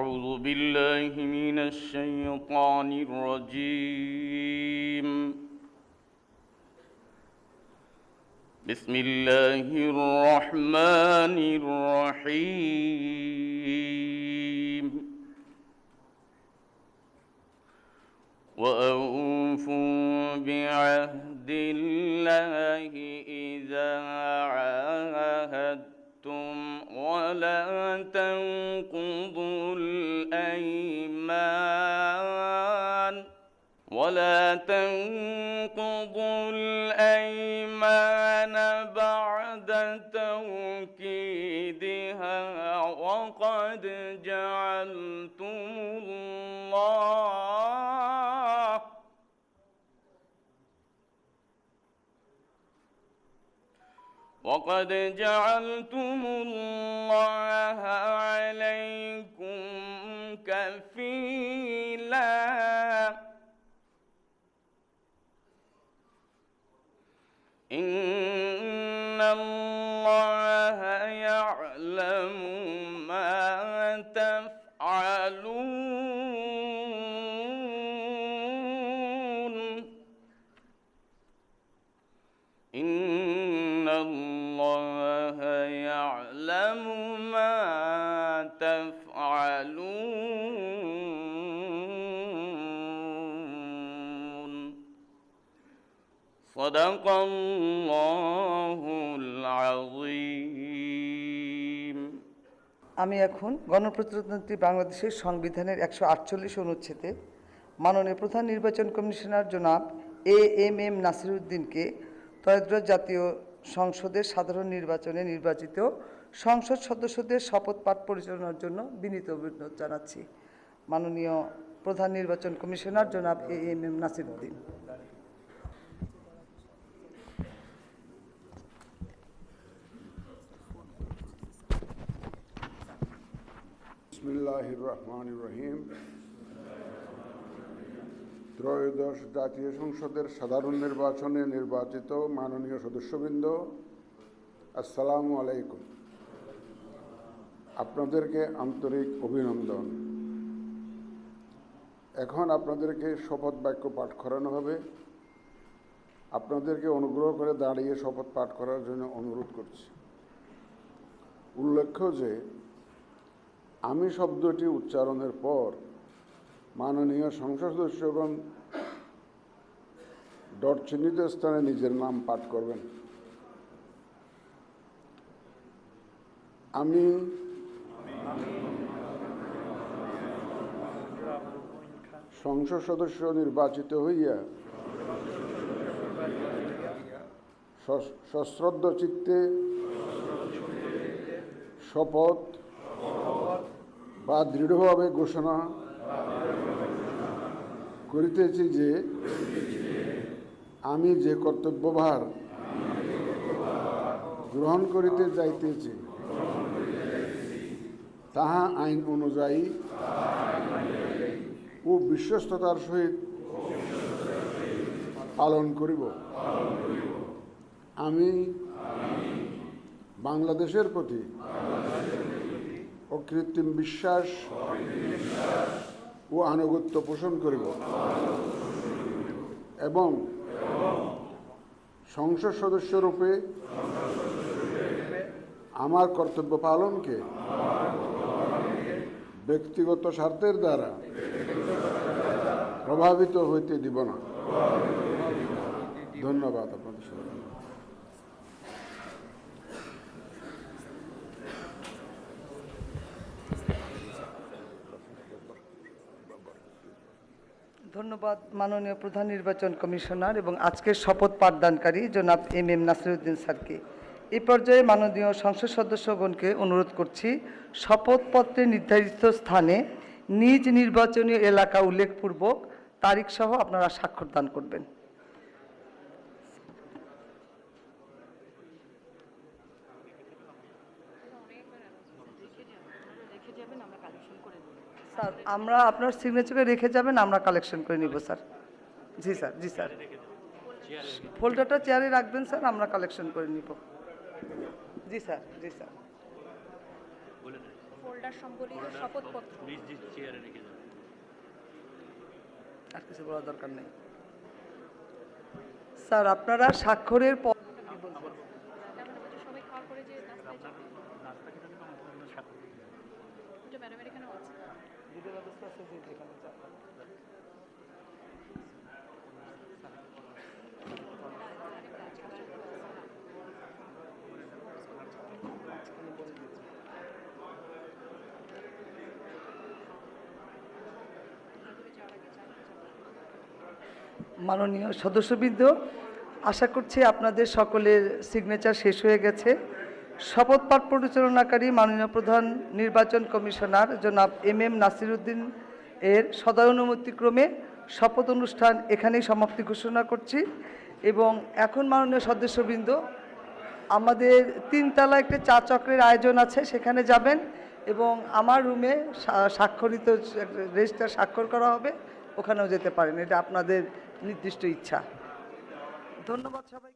أعوذ بالله من الشيطان الرجيم بسم الله الرحمن الرحيم وأوفوا بعهد الله إذا عاهدتم ولا تنقضوا الأيمان بعد توكيدها وقد جعلتم الله عليكم كفيلا إن الله يعلم ما تفعلون إن الله يعلم ما تفعلون صدق الله العظيم আমি এখন গণপ্রজাতন্ত্রী বাংলাদেশের সংবিধানের 148 অনুচ্ছেদে মাননীয় প্রধান নির্বাচন কমিশনার জনাব এএমএম নাসিরউদ্দিনকে ত্রয়োদশ জাতীয় সংসদের সাধারণ নির্বাচনে নির্বাচিত সংসদ সদস্যদের শপথ পাঠ পরিচালনার জন্য বিনীত অনুরোধ জানাচ্ছি। মাননীয় প্রধান নির্বাচন কমিশনার জনাব এএমএম নাসিরউদ্দিন। বিসমিল্লাহির রহমানির রহিম। ত্রয়োদশ জাতীয় সংসদের সাধারণ নির্বাচনে নির্বাচিত মাননীয় সদস্যবৃন্দ, আসসালামু আলাইকুম। আপনাদেরকে আন্তরিক অভিনন্দন। এখন আপনাদেরকে শপথ বাক্য পাঠ করানো হবে। আপনাদেরকে অনুগ্রহ করে দাঁড়িয়ে শপথ পাঠ করার জন্য অনুরোধ করছি। উল্লেখ্য যে আমি শব্দটি উচ্চারণের পর মাননীয় সংসদ সদস্যগণ ডট চিহ্নিত স্থানে নিজের নাম পাঠ করবেন। আমি সংসদ সদস্য নির্বাচিত হইয়া সশ্রদ্ধ চিত্তে শপথ বা দৃঢ়ভাবে ঘোষণা করিতেছি যে আমি যে কর্তব্যভার গ্রহণ করিতে যাইতেছি তাহা আইন অনুযায়ী ও বিশ্বস্ততার সহিত পালন করিব। আমি বাংলাদেশের প্রতি অকৃত্রিম বিশ্বাস ও আনুগত্য পোষণ করিব এবং সংসদ সদস্যরূপে আমার কর্তব্য পালনকে ব্যক্তিগত স্বার্থের দ্বারা প্রভাবিত হইতে দিব না। ধন্যবাদ আপনাদের সবাই। ধন্যবাদ মাননীয় প্রধান নির্বাচন কমিশনার এবং আজকের শপথ পাঠদানকারী জনাব এমএম নাসিরউদ্দিন স্যারকে। এই পর্যায়ে মাননীয় সংসদ সদস্যগণকে অনুরোধ করছি শপথপত্রে নির্ধারিত স্থানে নিজ নির্বাচনী এলাকা উল্লেখপূর্বক তারিখ সহ আপনারা স্বাক্ষর দান করবেন। স্যার আমরা আপনার সিগনেচারে রেখে যাবেন, আমরা কালেকশন করে নিব স্যার। জি স্যার, জি স্যার, ফোল্ডারটা চেয়ারে রাখবেন স্যার, আমরা কালেকশন করে নিব। জি স্যার, জি স্যার। হোল্ডার সংবলিত শপথপত্র। আর কিছু বলার দরকার নেই স্যার। আপনারা স্বাক্ষরের পর সবাই খাওয়ার পরে যে নাস্তায় যাবে, ওটা ম্যাডামের এখানেও আছে। মাননীয় সদস্যবৃন্দ, আশা করছি আপনাদের সকলের সিগনেচার শেষ হয়ে গেছে। শপথ পাঠ পরিচালনাকারী মাননীয় প্রধান নির্বাচন কমিশনার জনাব এম নাসিরউদ্দিন এর সদয়ানুমতিক্রমে শপথ অনুষ্ঠান এখানেই সমাপ্তি ঘোষণা করছি। এবং এখন মাননীয় সদস্যবৃন্দ, আমাদের 3 তলা একটা চা চক্রের আয়োজন আছে, সেখানে যাবেন এবং আমার রুমে স্বাক্ষরিত রেজিস্টার স্বাক্ষর করা হবে, ওখানেও যেতে পারেন। এটা আপনাদের নির্দিষ্ট ইচ্ছা। ধন্যবাদ সবাই।